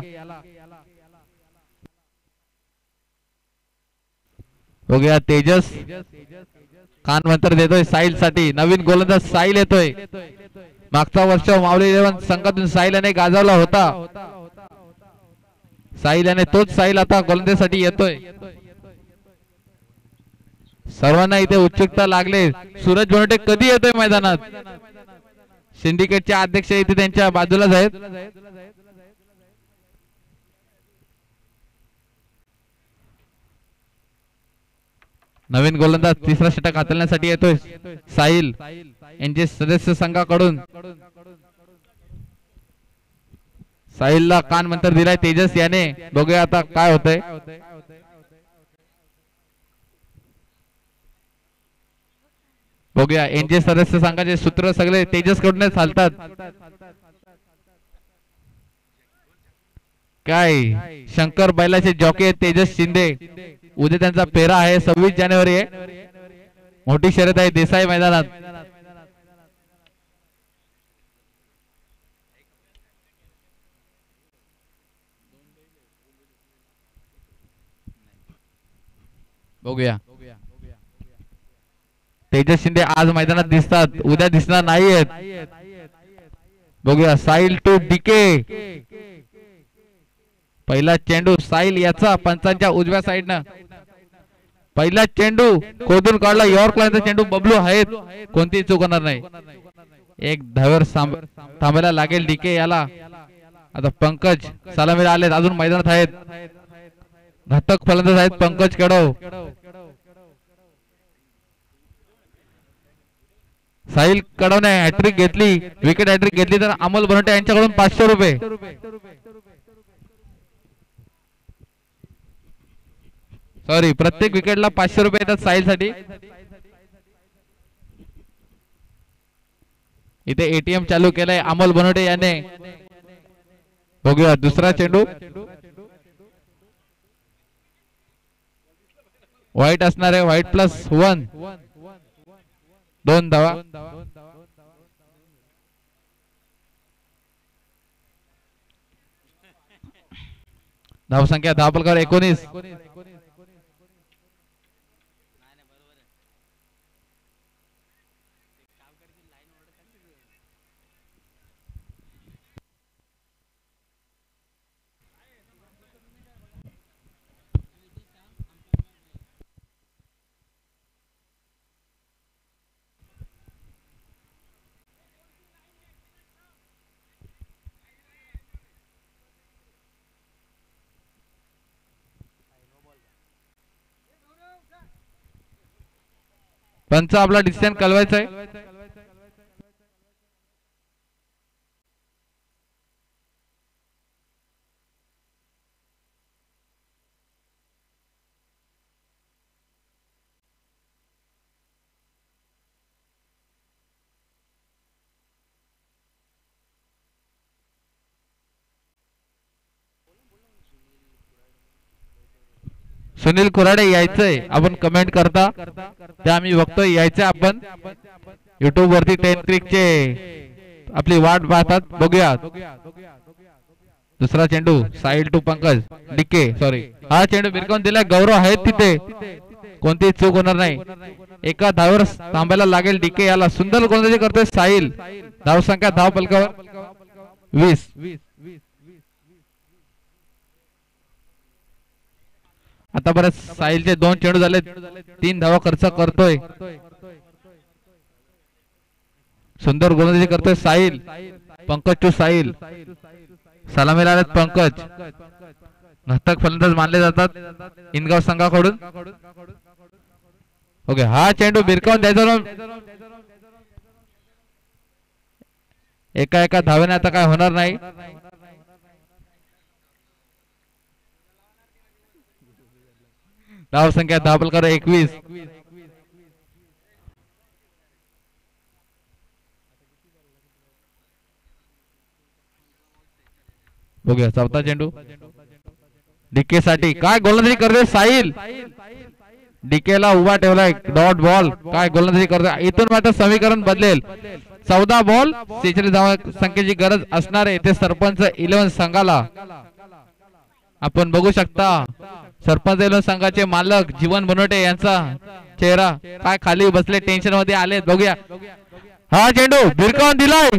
बघूया. तेजस कानमंत्र देतोय साहिल साठी. नवीन गोलंदाज साहिल येतोय. मागचा वर्ष माऊली 11 संघातून साहिल याने गाजवला होता. साहिल याने तोच साहिल आता गोलंदाजीसाठी येतोय. सर्वांना इथे उत्सुकता लागले. सूरज बनवटे कधी येतोय मैदानात. सिंडिकेटचे अध्यक्ष इथे त्यांच्या बाजूलाच आहेत. नवीन गोलंदाज तिसरा षटक हाताळण्यासाठी येतोय साहिल यांचे सदस्य संघाकडून. साहिलला कान मंत्र दिलाय तेजस याने. बघूया आता काय होतंय. बघूया. यांचे सदस्य संघाचे सूत्र सगळे तेजस कडूनच चालतात. काय शंकर बैलाचे जॉकी आहेत तेजस शिंदे. उद्या त्यांचा पेरा आहे. 26 जानेवारी आहे. मोठी शर्यत आहे देसाई मैदानात. बघूया. तेजस शिंदे आज मैदानात दिसतात. उद्या दिसणार नाहीयेत. बघूया. Sahil to DK. पहिला चेंडू साहिल याचा पंचांच्या उजव्या साइडनं. पहिला चेंडू खोदून काढला. यॉर्क लाईनचा चेंडू. बबलू आहेत. कोणतीही चूक होणार नाही. एक धावेवर थांबायला लागेल डीके याला. आता पंकज सलामीला आलेत. अजून मैदानात आहेत. घातक फलंदाज आहेत पंकज कडव. साहिल कडवने हॅट्रिक घेतली. विकेट हॅट्रिक घेतली तर अमोल बनवटे यांच्याकडून 500 रुपये. सॉरी, प्रत्येक विकेटला 500 रुपये येतात साहिल साठी. इथे एटीएम चालू केलंय अमोल बनवटे याने. बघूया दुसरा चेंडू. व्हाईट असणार आहे. व्हाईट +1 2 धावा. धावसंख्या धावपलकावर 19. पंच आपला डिसिजन कळवायचा आहे. सुनील कुराडे यायचंय. आपण कमेंट करता ते आम्ही बघतोय. यायचंय आपण. युट्यूब वरती 10 क्रिकचे आपली वाट पाहतात. बघूया. दुसरा चेंडू side to Pankaj DK. Sorry, हा चेंडू बिरकावून दिलाय. गौरव आहेत तिथे. कोणतीही चूक होणार नाही. एका धावेवर थांबायला लागेल डीके याला. सुंदर गोलंदाजी करतोय साहिल. धावसंख्या धाव फलकावर 20. आता बरं साहिलचे 2 चेंडू झाले. 3 धावा खर्च करतोय. सुंदर गोलंदाजी करतोय साहिल. पंकज टू साहिल. सलामीला आलेत पंकज. घातक फलंदाज मानले जातात इनगाव संघाकडून. ओके, हा चेंडू बिरकावून द्यायचा. एका धावेने आता काय होणार नाही. धाव संख्या धावपलकर 21. बघूया चौथा चेंडू डीके साठी काय गोलंदाजी करतोय साहिल डीके ला उभा ठेवलाय डॉट बॉल काय गोलंदाजी करतोय इथून मात्र समीकरण बदलेल 14 बॉल 46 धावा संख्येची गरज असणार आहे ते सरपंच 11 संघाला आपण बघू शकता सरपंच 11 संघाचे मालक जीवन बनवटे यांचा चेहरा काय खाली बसले टेन्शन मध्ये आले बघूया हा चेंडू भिरकावून दिलाय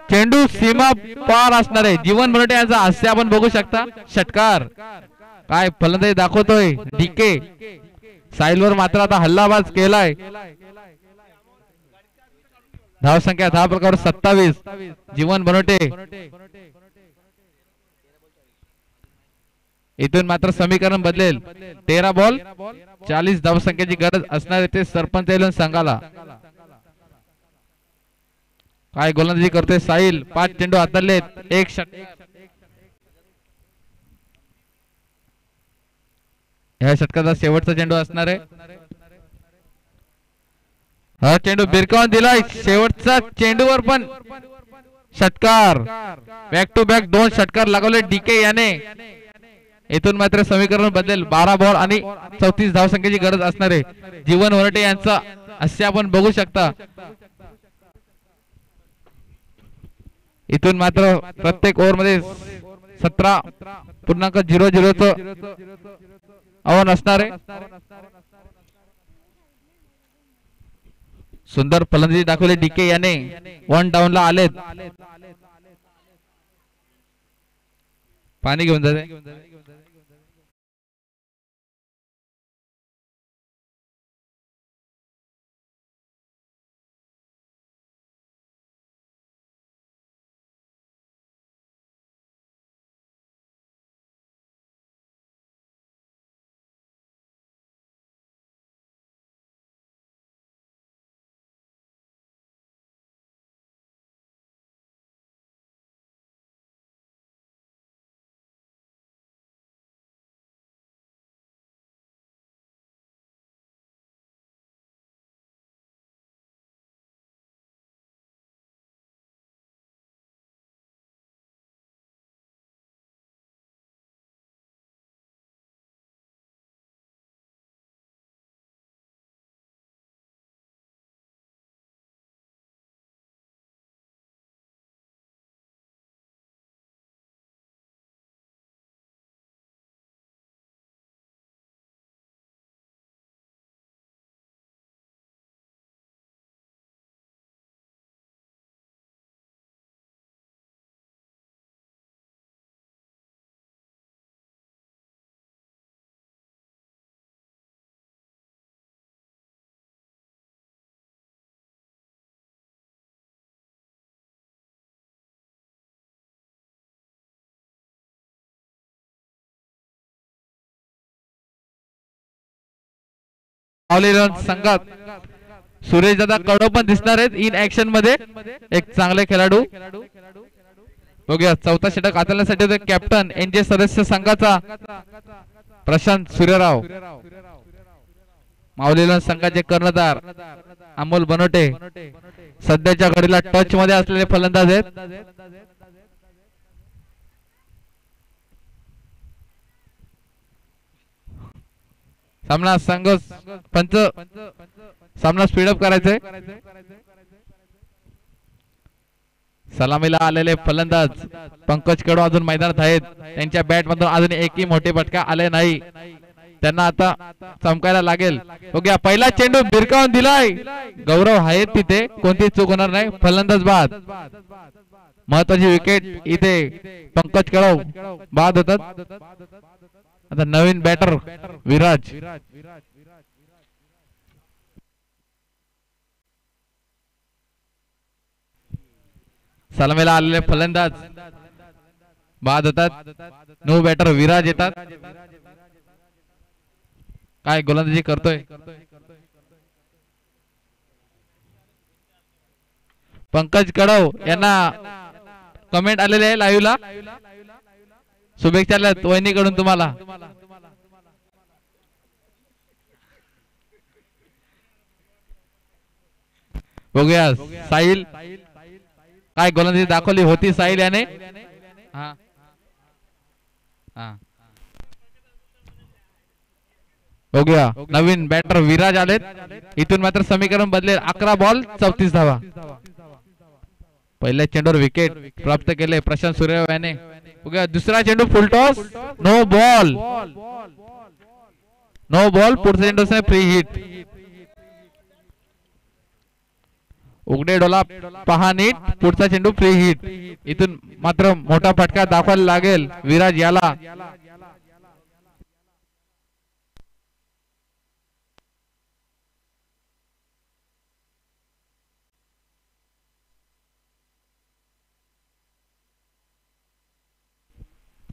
चेंडू सीमा पार असणार आहे जीवन बनवटे यांचा हास्य आपण बघू शकता षटकार काय फलंदाजी दाखवतोय डीके साहिलवर मात्र आता हल्लाबाज केलाय धाव संख्या 10 प्रकार 27 जीवन बनवटे इथून मात्र समीकरण बदलेल 13 बॉल 40 धाव संख्येची गरज असणार आहे ते सरपंच 11 संघाला काय गोलंदाजी करतोय साहिल 5 चेंडू हाताळलेत एक ह्या षटकाचा शेवटचा चेंडू असणार आहे हा चेंडू भिरकावून दिलाय शेवटचा चेंडूवर पण षटकार बॅक टू बॅक 2 षटकार लागवले डीके याने इथून मात्र समीकरण बदलेल 12 बॉल आणि 34 धाव संख्येची गरज असणार आहे जीवन वरटे यांचा असे आपण बघू शकता इथून मात्र प्रत्येक ओव्हर मध्ये 17.00 च आव्हान असणार आहे सुंदर फलंदाजी दाखवली डीके याने 1 डाऊन ला आलेत पाणी घेऊन जाते संघात सुरेश दादा कडो पण दिसणार आहेत इन ऍक्शन मध्ये एक चांगले खेळाडू बघूया चौथा षटक हाताळण्यासाठी होते कॅप्टन एनजे सदस्य संघाचा प्रशांत सूर्यराव माऊलीलन संघाचे कर्णधार अमोल बनोटे सध्याच्या घडीला टच मध्ये असलेले फलंदाज आहेत सामना संघ पंच सामना स्पीडअप करायचंय सलामीला आलेले फलंदाज पंकज कडो अजून मैदानात आहेत त्यांच्या बॅट मधून अजून एकही मोठे फटका आले नाही त्यांना आता चमकायला लागेल बघूया पहिला चेंडू भिरकावून दिलाय गौरव आहेत तिथे कोणती चूक होणार नाही फलंदाज बाद महत्वाची विकेट इथे पंकज कडो बाद होतात आता नवीन बॅटर विराज सलामीला आलेले फलंदाज बाद होतात नो बॅटर विराज येतात काय गोलंदाजी करतोय पंकज कडव यांना कमेंट आलेले आहे लाईव्ह ला शुभेच्छा वहिनीकडून तुम्हाला बघूया साहिल काय गोलंदाजी दाखवली होती साहिल याने बघूया नवीन बॅटर विराज आलेत. इथून मात्र समीकरण बदलेल. 11 बॉल 34 धावा. पहिल्या चेंडूवर विकेट प्राप्त केले प्रशांत सूर्यवंशी याने. बघूया दुसरा चेंडू full toss. No ball. No ball. पुढचा चेंडू फ्री हिट. उघडे डोला पहा नीट. पुढचा चेंडू फ्री हिट. इथून मात्र मोठा फटका दाखवायला लागेल विराज याला.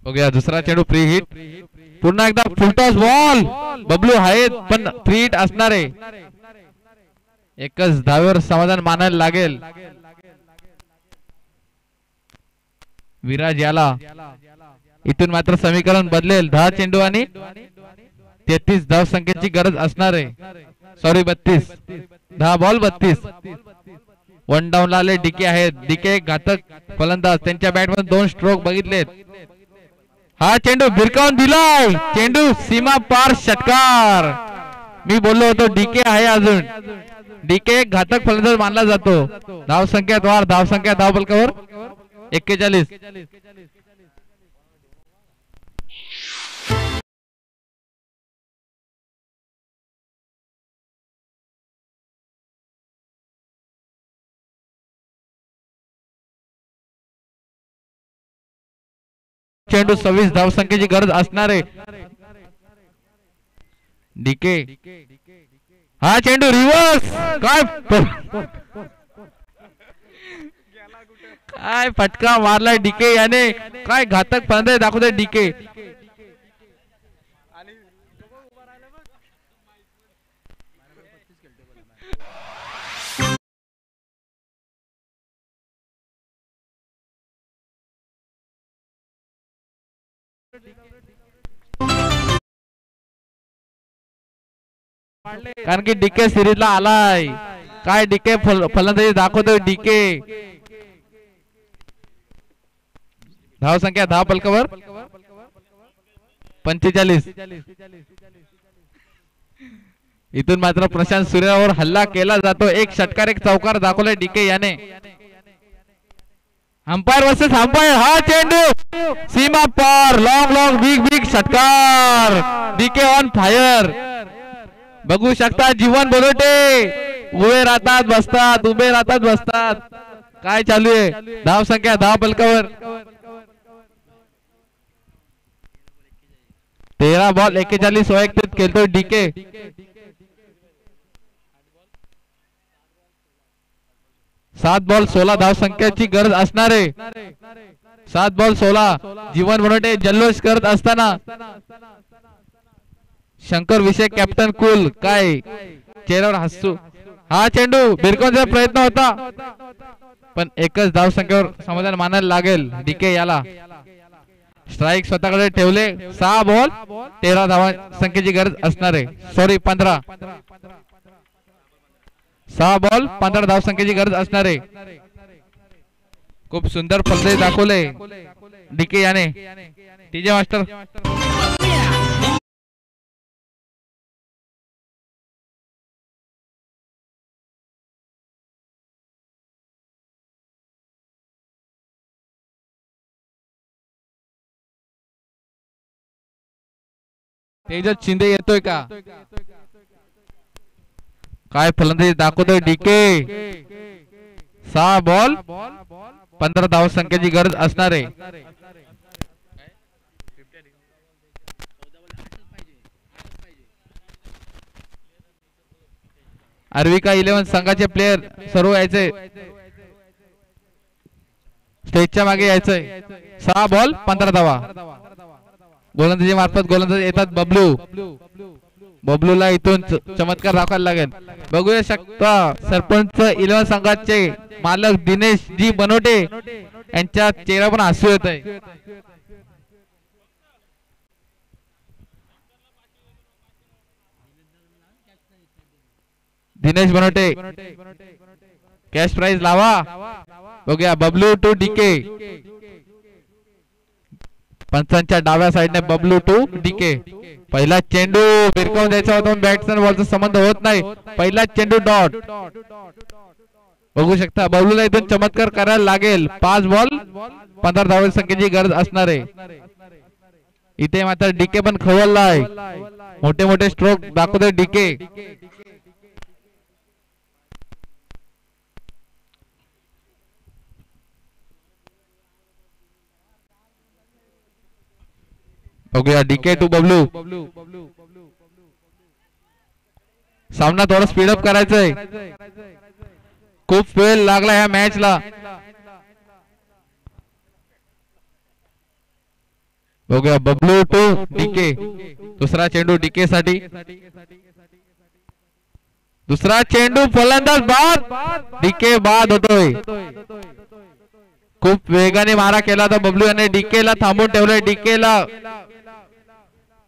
बघूया दुसरा चेंडू फ्री हिट. पुन्हा एकदा फुलटॉस बॉल. बबलू आहेत पण फ्री हिट असणार आहे. एकच धावेवर समाधान मानायला लागेल विराज याला. इथून मात्र समीकरण बदलेल. 10 चेंडू आणि 33 धाव संख्येची गरज असणार आहे. सॉरी 32. 10 बॉल 32. 1 डाऊन आले डीके आहेत. डीके घातक फलंदाज. त्यांच्या बॅट मध्ये 2 स्ट्रोक बघितलेत. हा चेंडू भिरकावून दिलाय. चेंडू सीमा पार षटकार. मी बोललो होतो डीके आहे अजून. डीके एक घातक फलंदाज मानला जातो. धाव संख्यात वार. धाव संख्या धाव बलकावर 41. चेंडू 26 धाव संख्येची गरज असणार आहे. डीके हा चेंडू रिव्हर्स. काय फटका मारलाय डीके याने. काय घातक फलंदाज दाखवतोय डीके. कारण की डीके सिरीज ला आलाय. काय डीके फलंदाजी दाखवतोय डीके. धाव संख्या धाव पलकावर 45. इथून मात्र प्रशांत सूर्यावर हल्ला केला जातो. एक षटकार एक चौकार दाखवलाय डीके याने. Umpire versus umpire. हा चेंडू सीमा पार. लॉंग बिग षटकार. DK on fire. बघू शकता जीवन बोलोटे उभे राहतात बसतात. उभे राहतात बसतात. काय चालू आहे. धाव संख्या धाव पलकावर 13 बॉल 41 वैयक्तिक खेळतोय डीके. सात बॉल 16 धाव संख्येची गरज असणार आहे. 7 बॉल 16. जीवन बोलोटे जल्लोष करत असताना शंकर विषय कॅप्टन कुल. काय चेहऱ्यावर हसू. हा चेंडू भिरकावण्याचा प्रयत्न होता पण एकच धाव संख्येवर समाधान मानायला लागेल डीके याला. स्ट्राईक स्वतःकडे ठेवले. 6 बॉल 13 धाव संख्येची गरज असणार आहे. सॉरी 15. 6 बॉल 15 धाव संख्येची गरज असणार आहे. खूप सुंदर फलंदाजी दाखवले डीके याने. टीजे मास्टर तेजस शिंदे येतोय का. काय फलंदाजी दाखवतोय डीके. 6 बॉल 15 धाव संख्येची गरज असणार आहे. अरविका 11 संघाचे प्लेयर सर्व यायचे. स्टेजच्या मागे यायचंय. 6 बॉल 15 धावा. गोलंदाजी मार्फत गोलंदाज येतात बबलू. बबलूला इथून चमत्कार दाखवायला लागेल. बघूया शकता सरपंच 11 संघाचे मालक दिनेश जी बनोटे यांच्या चेहरा पण हसू येत आहे. दिनेश बनोटे कॅश प्राइज लावा. बघूया बबलू टू डीके. पंचांच्या डाव्या साइडने बबलू टू डीके. पहिला चेंडू भिरकावून द्यायचा होता, बॅट्समॅन बॉलचा संबंध होत नाही. पहिला चेंडू डॉट. बघू शकता बबलूला इथून चमत्कार करायला लागेल. 5 बॉल 15 धाव संख्येची गरज असणार आहे. इथे मात्र डीके पण खवळला आहे. मोठे मोठे स्ट्रोक दाखवतोय डीके. बघूया डीके टू बबलू. सामना थोडा स्पीडअप करायचा आहे. खूप वेळ लागला ह्या मॅचला. बघूया बबलू टू डीके. दुसरा चेंडू डीके साठी. दुसरा चेंडू फलंदाज बाद. डीके बाद होतोय. खूप वेगाने मारा केला होता बबलू याने. डीकेला थांबून ठेवलंय. डीकेला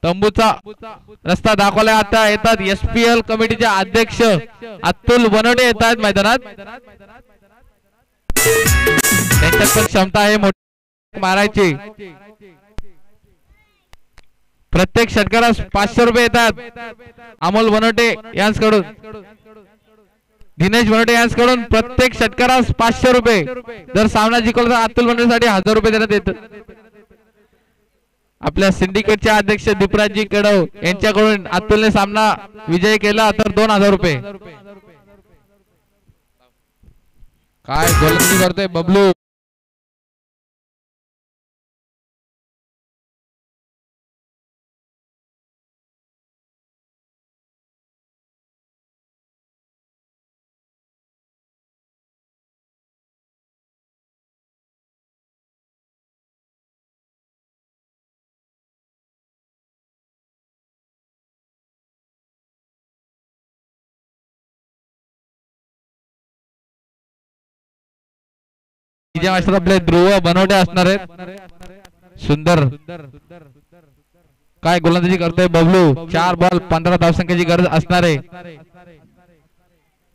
तंबूचा रस्ता दाखवला. आता येतात एसपीएल कमिटीचे अध्यक्ष अतुल बनवडे येत आहेत मैदानात. त्यांच्यात पण क्षमता आहे मोठी मारायची. प्रत्येक षटकारास 500 रुपये येतात अमोल बनवटे यांच्याकडून. दिनेश बनवटे यांच्याकडून प्रत्येक षटकारास 500 रुपये. जर सामना जिंकला तर अतुल बनवटेसाठी 1000 रुपये देण्यात येतात. आपल्या सिंडिकेटचे अध्यक्ष दीपराजजी कडव यांच्याकडून अतुलने सामना विजय केला तर 2000 रुपये. काय गोलंदाजी करतोय बबलू. आपले ध्रुव बनवटे असणार आहेत. सुंदर काय गोलंदाजी करतोय बबलू. 4 बॉल 15 धावसंख्येची गरज असणार आहे.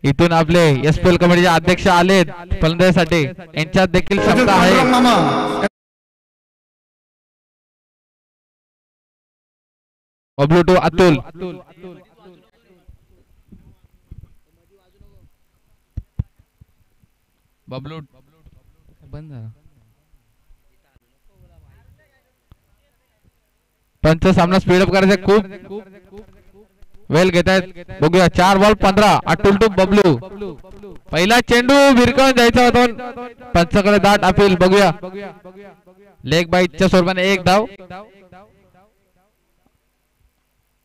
इथून आपले एसपीएल कमिटीचे अध्यक्ष आलेत फलंदाजीसाठी. यांच्यात देखील क्षमता आहे. बबलू टू अतुल. बबलू बंद झाला. पंच सामना स्पीडअप करायचा. खूप वेल घेत आहेत. बघूया 4 बॉल 15 अतुल टू बबलू. पहिला चेंडू भिरकावून द्यायचा होता. पंचाकडे दाट अपील. बघूया लेग बाईटच्या स्वरूपाने 1 धाव.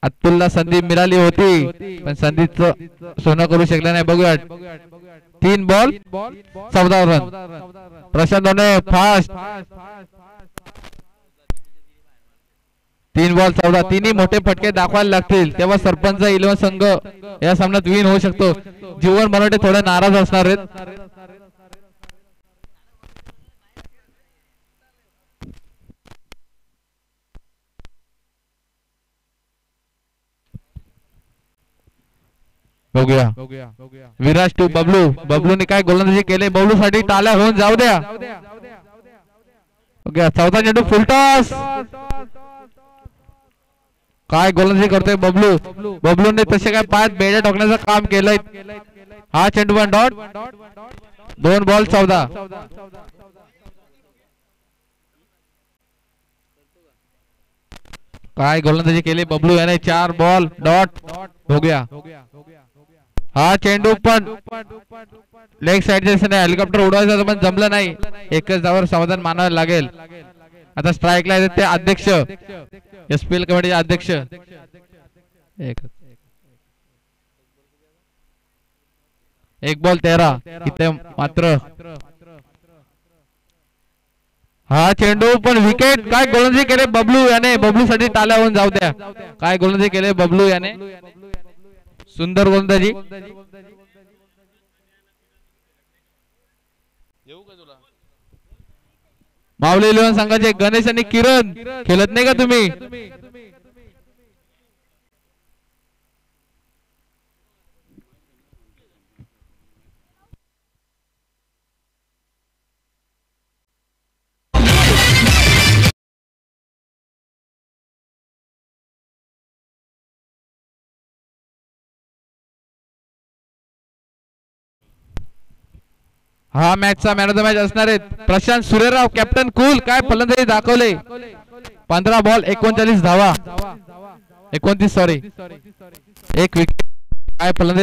अतुलला संधी मिळाली होती पण संधीचं सोनं करू शकले नाही. बघूया 3 ball 14 run. Prashant fast. 3 ball 14. तिन्ही मोठे फटके दाखवायला लागतील तेव्हा सरपंच 11 संघ या सामन्यात विन होऊ शकतो. जीवन बनवटे थोडे नाराज असणार आहेत. बघूया विराज टू बबलू. बबलूने काय गोलंदाजी केले. बबलू साठी टाळ्या होऊन जाऊ द्या. बघूया 14 चेंडू फुलटॉस. काय गोलंदाजी करतोय बबलू. बबलूने तसे काय पायात बेड्या टाकण्याचं काम केलंय. हा चेंडू पण डॉट. 2 बॉल 14. काय गोलंदाजी केली बबलू याने. 4 बॉल डॉट. बघूया हा चेंडू पण लेग साइडच्या हेलिकॉप्टर उडवायचा पण जमलं नाही. एकच धावावर समाधान मानावं लागेल. आता स्ट्राईकला येतात ते अध्यक्ष एसपीएल कमिटीचे अध्यक्ष. एक बॉल 13. इथे मात्र हा चेंडू पण विकेट. काय गोलंदाजी केले बबलू याने. बबलू साठी टाळ्या होऊन जाऊ द्या. काय गोलंदाजी केले बबलू याने. सुंदर गोलंदाजी. मावली 11 संघाचे गणेश आणि किरण खेळत नाही का तुम्ही. हा मॅचचा मॅन ऑफ द मॅच असणार आहेत प्रशांत सूर्यराव कॅप्टन कूल काय फलंदाजी दाखवले 15 बॉल 39 धावा 29 सॉरी एक विकेट काय फलंदाजी